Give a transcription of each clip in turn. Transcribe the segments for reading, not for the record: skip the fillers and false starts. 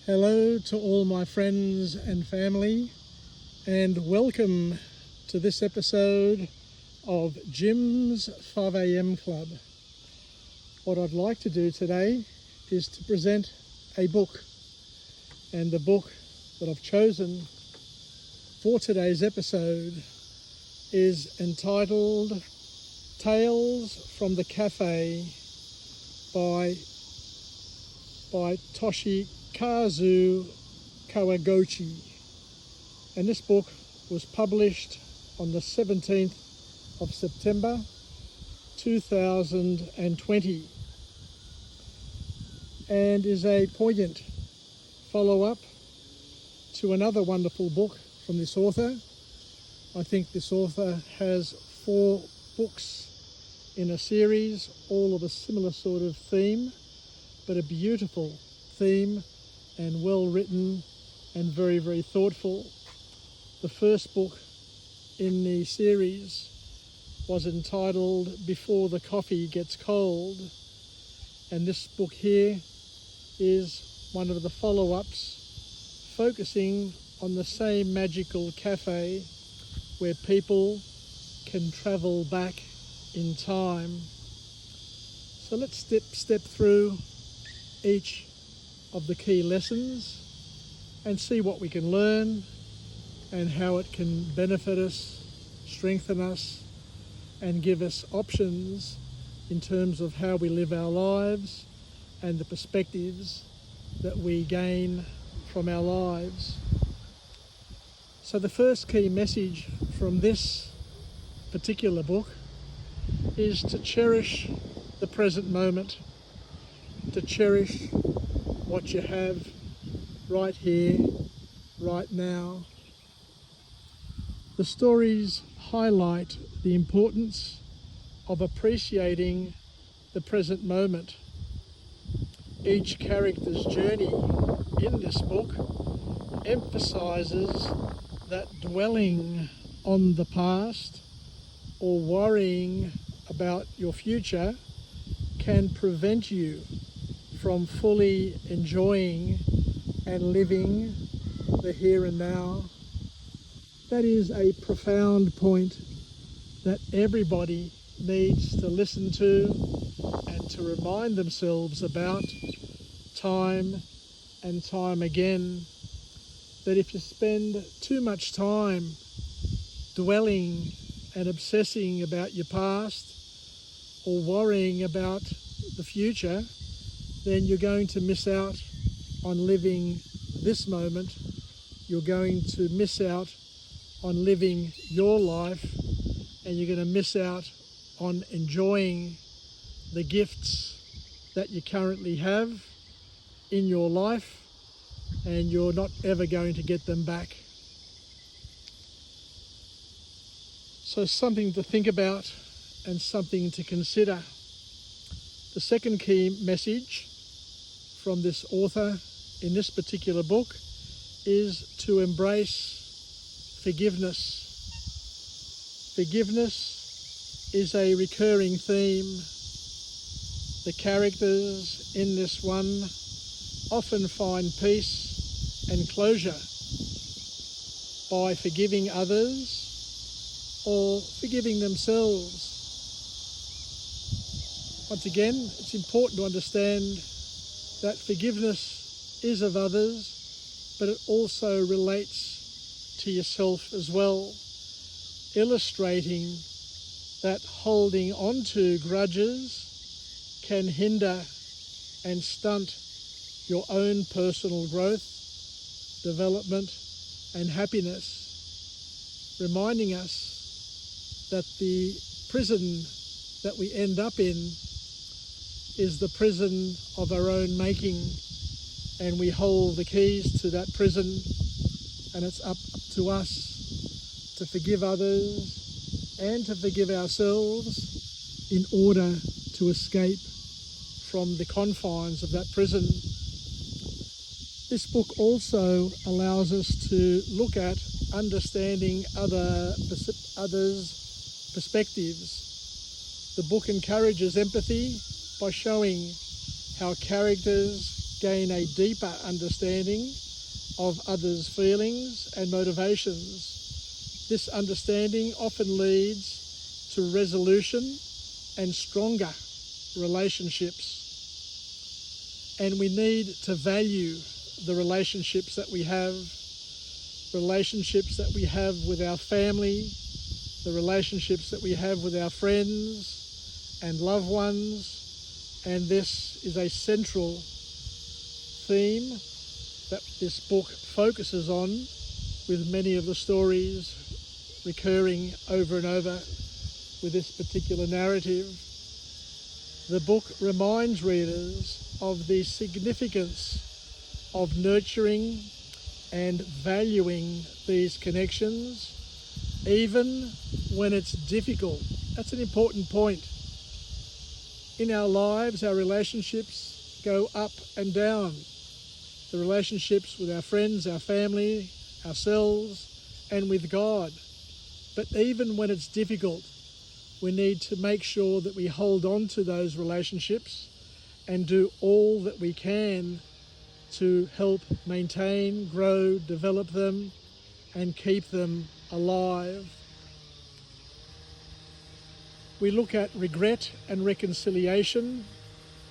Hello to all my friends and family, and welcome to this episode of Jim's 5am Club. What I'd like to do today is to present a book, and the book that I've chosen for today's episode is entitled Tales from the Cafe by Toshikazu Kawaguchi, and this book was published on the 17th of September 2020 and is a poignant follow-up to another wonderful book from this author. I think this author has 4 books in a series, all of a similar sort of theme, but a beautiful theme and well written and very, very thoughtful. The first book in the series was entitled Before the Coffee Gets Cold, and this book here is one of the follow-ups focusing on the same magical cafe where people can travel back in time. So let's step through each of the key lessons and see what we can learn and how it can benefit us, strengthen us, and give us options in terms of how we live our lives and the perspectives that we gain from our lives. So the first key message from this particular book is to cherish the present moment, to cherish what you have right here, right now. The stories highlight the importance of appreciating the present moment. Each character's journey in this book emphasizes that dwelling on the past or worrying about your future can prevent you from fully enjoying and living the here and now. That is a profound point that everybody needs to listen to and to remind themselves about time and time again, that if you spend too much time dwelling and obsessing about your past or worrying about the future, then you're going to miss out on living this moment. You're going to miss out on living your life, and you're going to miss out on enjoying the gifts that you currently have in your life, and you're not ever going to get them back. So something to think about and something to consider. The second key message from this author in this particular book is to embrace forgiveness. Forgiveness is a recurring theme. The characters in this one often find peace and closure by forgiving others or forgiving themselves. Once again, it's important to understand that forgiveness is of others, but it also relates to yourself as well, illustrating that holding on to grudges can hinder and stunt your own personal growth, development, and happiness, reminding us that the prison that we end up in is the prison of our own making, and we hold the keys to that prison, and it's up to us to forgive others and to forgive ourselves in order to escape from the confines of that prison. This book also allows us to look at understanding others' perspectives. The book encourages empathy by showing how characters gain a deeper understanding of others' feelings and motivations. This understanding often leads to resolution and stronger relationships. And we need to value the relationships that we have with our family, the relationships that we have with our friends and loved ones. And this is a central theme that this book focuses on, with many of the stories recurring over and over with this particular narrative. The book reminds readers of the significance of nurturing and valuing these connections, even when it's difficult. That's an important point. In our lives, our relationships go up and down. The relationships with our friends, our family, ourselves, and with God. But even when it's difficult, we need to make sure that we hold on to those relationships and do all that we can to help maintain, grow, develop them, and keep them alive. We look at regret and reconciliation,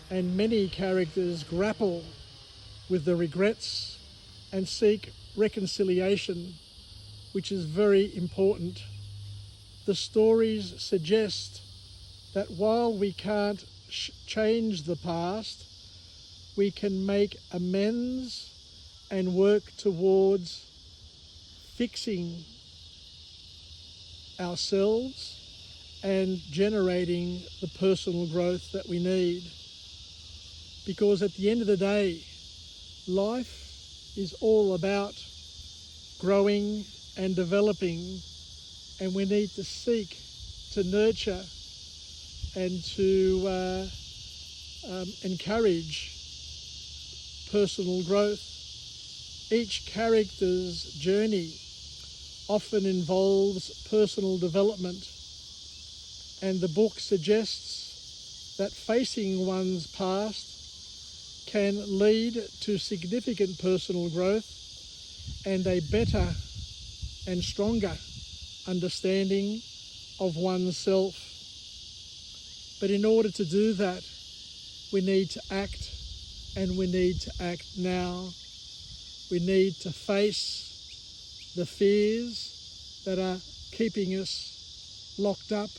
and many characters grapple with the regrets and seek reconciliation, which is very important. The stories suggest that while we can't change the past, we can make amends and work towards fixing ourselves and generating the personal growth that we need. Because at the end of the day, life is all about growing and developing, and we need to seek to nurture and to encourage personal growth. Each character's journey often involves personal development, and the book suggests that facing one's past can lead to significant personal growth and a better and stronger understanding of oneself. But in order to do that, we need to act, and we need to act now. We need to face the fears that are keeping us locked up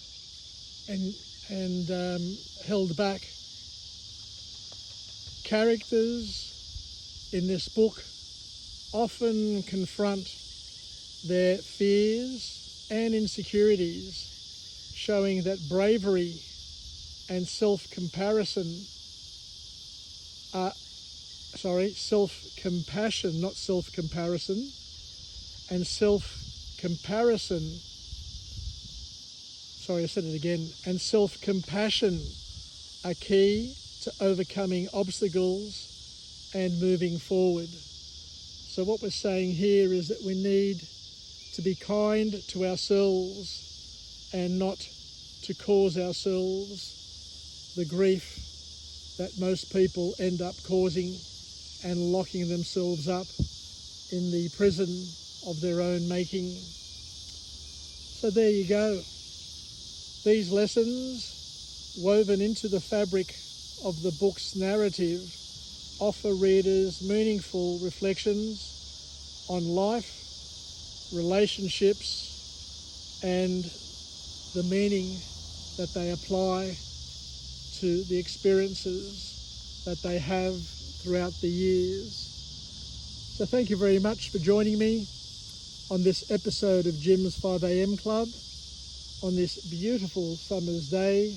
and held back. Characters in this book often confront their fears and insecurities, showing that bravery and self-compassion, not self-comparison, and and self-compassion are key to overcoming obstacles and moving forward. So what we're saying here is that we need to be kind to ourselves and not to cause ourselves the grief that most people end up causing and locking themselves up in the prison of their own making. So there you go. These lessons, woven into the fabric of the book's narrative, offer readers meaningful reflections on life, relationships, and the meaning that they apply to the experiences that they have throughout the years. So thank you very much for joining me on this episode of Jim's 5am Club on this beautiful summer's day.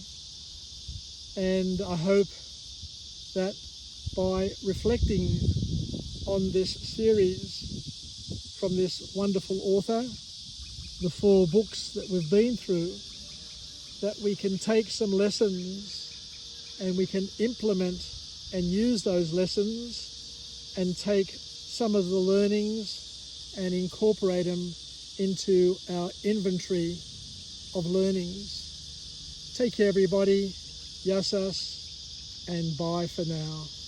And I hope that by reflecting on this series from this wonderful author, the 4 books that we've been through, that we can take some lessons and we can implement and use those lessons and take some of the learnings and incorporate them into our inventory of learnings. Take care, everybody. Yassas, and bye for now.